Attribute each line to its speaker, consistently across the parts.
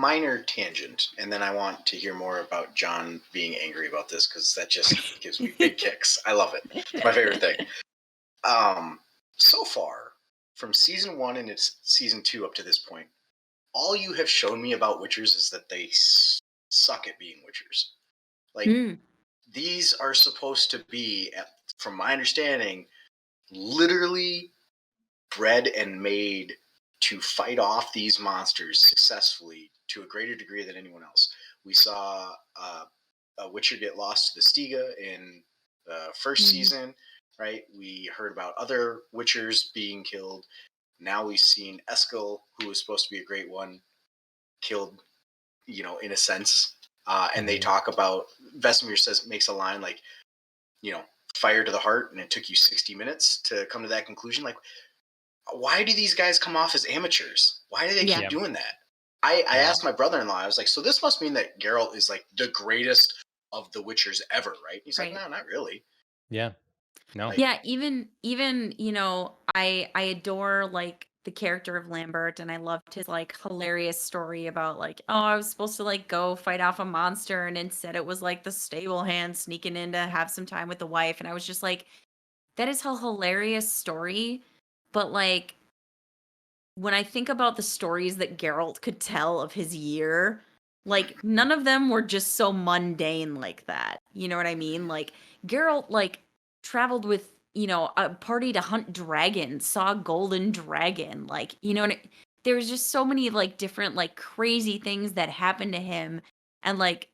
Speaker 1: minor tangent, and then I want to hear more about John being angry about this because that just gives me big kicks. I love it. It's my favorite thing. So far, from season 1 and it's season 2 up to this point, all you have shown me about Witchers is that they suck at being Witchers. Like, these are supposed to be, from my understanding, literally bred and made to fight off these monsters successfully to a greater degree than anyone else. We saw a Witcher get lost to the Stiga in the first season, right? We heard about other Witchers being killed. Now we've seen Eskel, who was supposed to be a great one, killed, in a sense. And they talk about, Vesemir makes a line like, fire to the heart, and it took you 60 minutes to come to that conclusion. Like, why do these guys come off as amateurs? Why do they keep doing that? I asked my brother-in-law, I was like, so this must mean that Geralt is like the greatest of the Witchers ever, right? He's like, no, not really.
Speaker 2: Yeah. No.
Speaker 3: Yeah, even I adore like the character of Lambert, and I loved his like hilarious story about like, oh, I was supposed to like go fight off a monster, and instead it was like the stable hand sneaking in to have some time with the wife, and I was just like, that is a hilarious story, but like when I think about the stories that Geralt could tell of his year, like none of them were just so mundane like that. You know what I mean? Like Geralt like traveled with, a party to hunt dragons, saw a golden dragon, like, and there was just so many like different like crazy things that happened to him, and like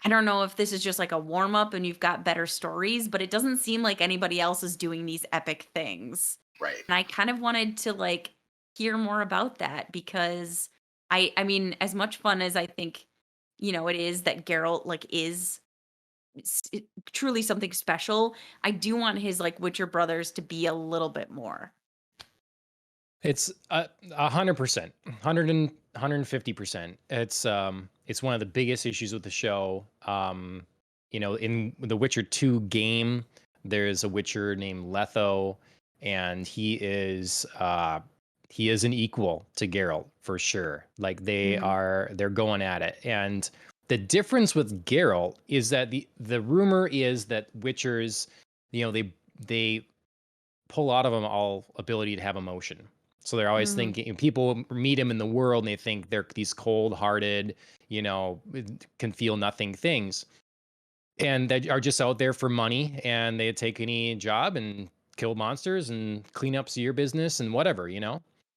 Speaker 3: I don't know if this is just like a warm up and you've got better stories, but it doesn't seem like anybody else is doing these epic things.
Speaker 1: Right.
Speaker 3: And I kind of wanted to like hear more about that because I mean, as much fun as I think, it is that Geralt like is truly something special, I do want his like Witcher brothers to be a little bit more.
Speaker 2: It's 100%, 150%. It's one of the biggest issues with the show. In the Witcher 2 game, there's a Witcher named Letho, and he is an equal to Geralt for sure. Like they're going at it. And the difference with Geralt is that the rumor is that Witchers, they pull out of them all ability to have emotion. So they're always thinking, people meet him in the world and they think they're these cold-hearted, can feel nothing things. And they are just out there for money, and they take any job and kill monsters and clean up your business and whatever,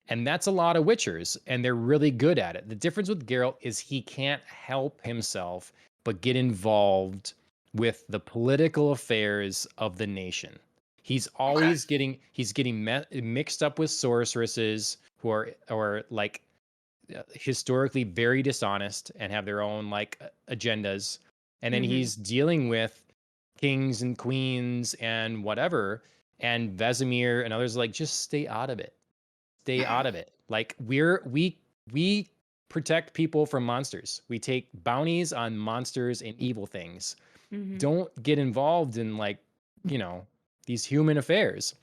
Speaker 2: And that's a lot of Witchers, and they're really good at it. The difference with Geralt is he can't help himself but get involved with the political affairs of the nation. He's always getting mixed up with sorceresses who are like historically very dishonest and have their own like agendas, and then he's dealing with kings and queens and whatever, and Vesemir and others like, just stay out of it. Stay out of it. Like we protect people from monsters. We take bounties on monsters and evil things. Don't get involved in like, these human affairs.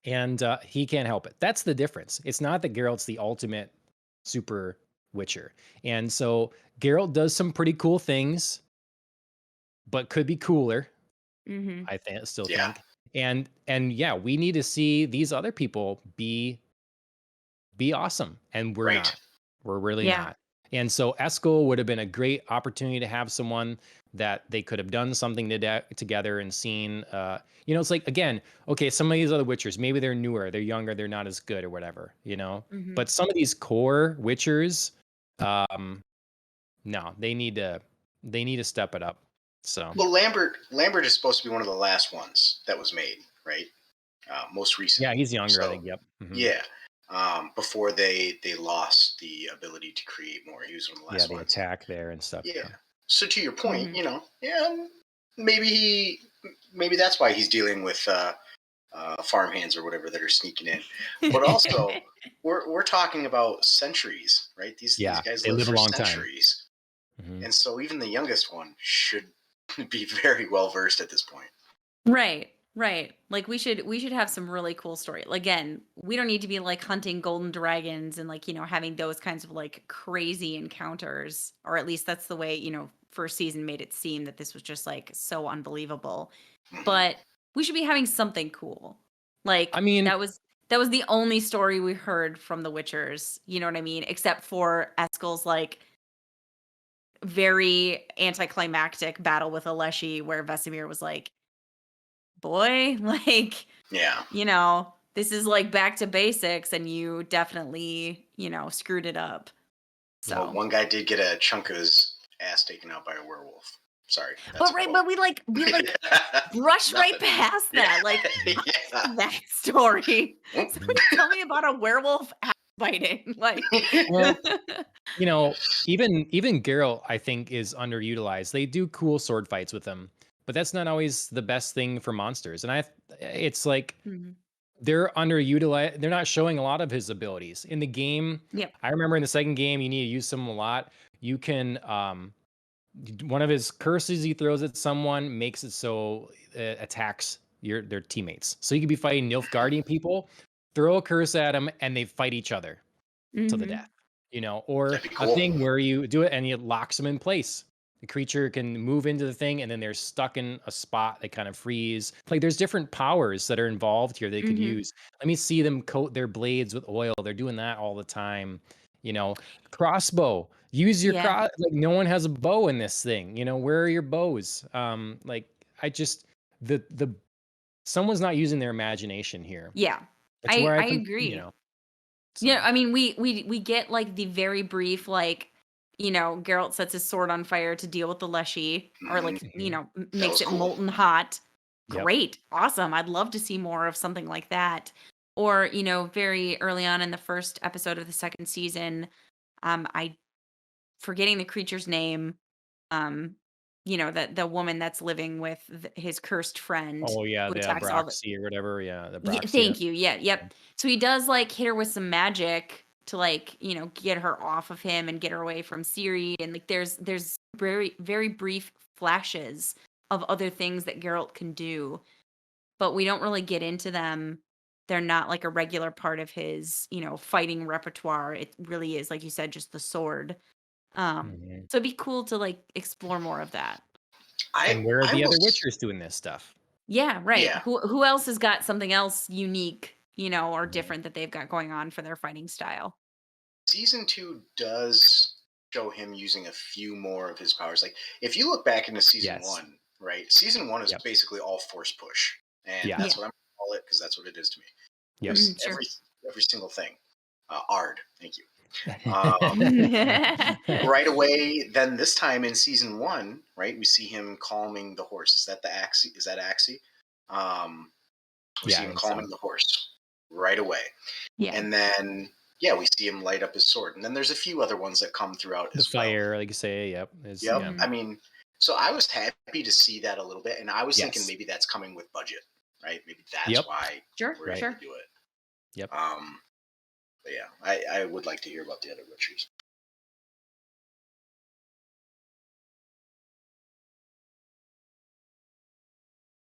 Speaker 2: And he can't help it. That's the difference. It's not that Geralt's the ultimate super Witcher. And so Geralt does some pretty cool things, but could be cooler. I still think. And yeah, we need to see these other people be awesome. And we're not. We're really not. And so Eskel would have been a great opportunity to have someone that they could have done something together and seen. It's like, again, okay, some of these other Witchers, maybe they're newer, they're younger, they're not as good or whatever, But some of these core Witchers, no, they need to step it up. So,
Speaker 1: well, Lambert is supposed to be one of the last ones that was made, right? Most recently.
Speaker 2: Yeah, he's younger, I think. Yep.
Speaker 1: Yeah. Before they lost the ability to create more. He was one of the last ones.
Speaker 2: Attack there and stuff.
Speaker 1: Yeah. So to your point, maybe that's why he's dealing with farmhands or whatever that are sneaking in. But also, we're talking about centuries, right? These guys live for centuries. And so even the youngest one should be very well versed at this point.
Speaker 3: Right. Right. Like we should have some really cool story. Again, we don't need to be like hunting golden dragons and like, having those kinds of like crazy encounters, or at least that's the way, first season made it seem that this was just like so unbelievable.
Speaker 1: Mhm.
Speaker 3: But we should be having something cool. Like
Speaker 2: I mean,
Speaker 3: that was the only story we heard from the Witchers, you know what I mean? Except for Eskel's like very anticlimactic battle with Aleshi where Vesemir was like, "Boy, like
Speaker 1: Yeah.
Speaker 3: this is like back to basics and you definitely, screwed it up."
Speaker 1: Well,
Speaker 3: So,
Speaker 1: one guy did get a chunk of his ass taken out by a werewolf. Sorry, that's
Speaker 3: but
Speaker 1: a
Speaker 3: right,
Speaker 1: quote.
Speaker 3: but we brush right
Speaker 1: Nothing.
Speaker 3: past that. Like,
Speaker 1: Yeah.
Speaker 3: that story.
Speaker 1: Mm.
Speaker 3: Somebody tell me about a werewolf ass biting. Like,
Speaker 2: well, even Geralt, I think, is underutilized. They do cool sword fights with him, but that's not always the best thing for monsters. And it's like
Speaker 3: Mhm.
Speaker 2: they're underutilized. They're not showing a lot of his abilities in the game.
Speaker 3: Yep.
Speaker 2: I remember in the second game, you need to use them a lot. You can, one of his curses he throws at someone makes it so it attacks their teammates. So you could be fighting Nilfgaardian people, throw a curse at them, and they fight each other to the
Speaker 3: Mhm.
Speaker 2: death, or
Speaker 1: That'd be
Speaker 2: a
Speaker 1: cool.
Speaker 2: thing where you do it and it locks them in place. The creature can move into the thing and then they're stuck in a spot. They kind of freeze. Like there's different powers that are involved here they could
Speaker 3: Mhm.
Speaker 2: use. Let me see them coat their blades with oil. They're doing that all the time. You know, crossbow. Use your
Speaker 3: Yeah.
Speaker 2: cross. Like no one has a bow in this thing. Where are your bows? Like I just the someone's not using their imagination here.
Speaker 3: Yeah.
Speaker 2: It's
Speaker 3: I
Speaker 2: where I
Speaker 3: I
Speaker 2: think,
Speaker 3: agree. Yeah,
Speaker 2: so.
Speaker 3: I mean, we get like the very brief, like, Geralt sets his sword on fire to deal with the Leshy, or like,
Speaker 1: Mhm.
Speaker 2: Mhm.
Speaker 1: That
Speaker 3: makes
Speaker 1: was
Speaker 3: it
Speaker 1: cool.
Speaker 3: molten hot.
Speaker 2: Yep.
Speaker 3: Great, awesome. I'd love to see more of something like that. Or, very early on in the first episode of the second season, I forgetting the creature's name, um, that the woman that's living with his cursed friend
Speaker 2: Oh yeah,
Speaker 3: who
Speaker 2: the
Speaker 3: attacks all the
Speaker 2: Broxy or whatever. Yeah, the
Speaker 3: yeah,
Speaker 2: Broxy.
Speaker 3: thank you. Yeah, yep. So he does like hit her with some magic to like, get her off of him and get her away from Ciri. And like there's very, very brief flashes of other things that Geralt can do, but we don't really get into them. They're not like a regular part of his, fighting repertoire. It really is, like you said, just the sword.
Speaker 2: Mhm.
Speaker 3: So it'd be cool to like explore more of that.
Speaker 2: And
Speaker 1: I
Speaker 2: where are
Speaker 1: I
Speaker 2: the
Speaker 1: will.
Speaker 2: other Witchers doing this stuff?
Speaker 3: Yeah, right.
Speaker 1: Yeah.
Speaker 3: Who else has got something else unique, or
Speaker 2: Mhm.
Speaker 3: different that they've got going on for their fighting style?
Speaker 1: Season 2 does show him using a few more of his powers. Like if you look back into season
Speaker 2: Yes.
Speaker 1: 1, right? Season 1 is
Speaker 2: Yep.
Speaker 1: basically all force push, and
Speaker 2: Yeah.
Speaker 3: Yeah.
Speaker 1: that's what I'm gonna call it because that's what it is to me.
Speaker 2: Yep.
Speaker 1: There's
Speaker 3: Sure.
Speaker 1: every single thing. Ard, thank you. Um, right away, then this time in season 1, right? We see him calming the horse. Is that the Axie? Is that Axie? Um, we
Speaker 2: Yeah,
Speaker 1: see
Speaker 2: I
Speaker 1: him
Speaker 2: think so.
Speaker 1: calming the horse right away.
Speaker 3: Yeah.
Speaker 1: And then, yeah, we see him light up his sword. And then there's a few other ones that come throughout
Speaker 2: The
Speaker 1: as well.
Speaker 2: fire, like you say, yep.
Speaker 1: Yep.
Speaker 2: Yeah.
Speaker 3: Mhm.
Speaker 1: I mean, so I was happy to see that a little bit. And I was thinking
Speaker 2: Yes.
Speaker 1: maybe that's coming with budget, right? Maybe that's
Speaker 2: Yep.
Speaker 1: why
Speaker 3: Sure,
Speaker 1: we're
Speaker 2: Right.
Speaker 1: able
Speaker 3: sure.
Speaker 1: to do it.
Speaker 2: Yep.
Speaker 1: But yeah, I would like to hear about the other Witchers.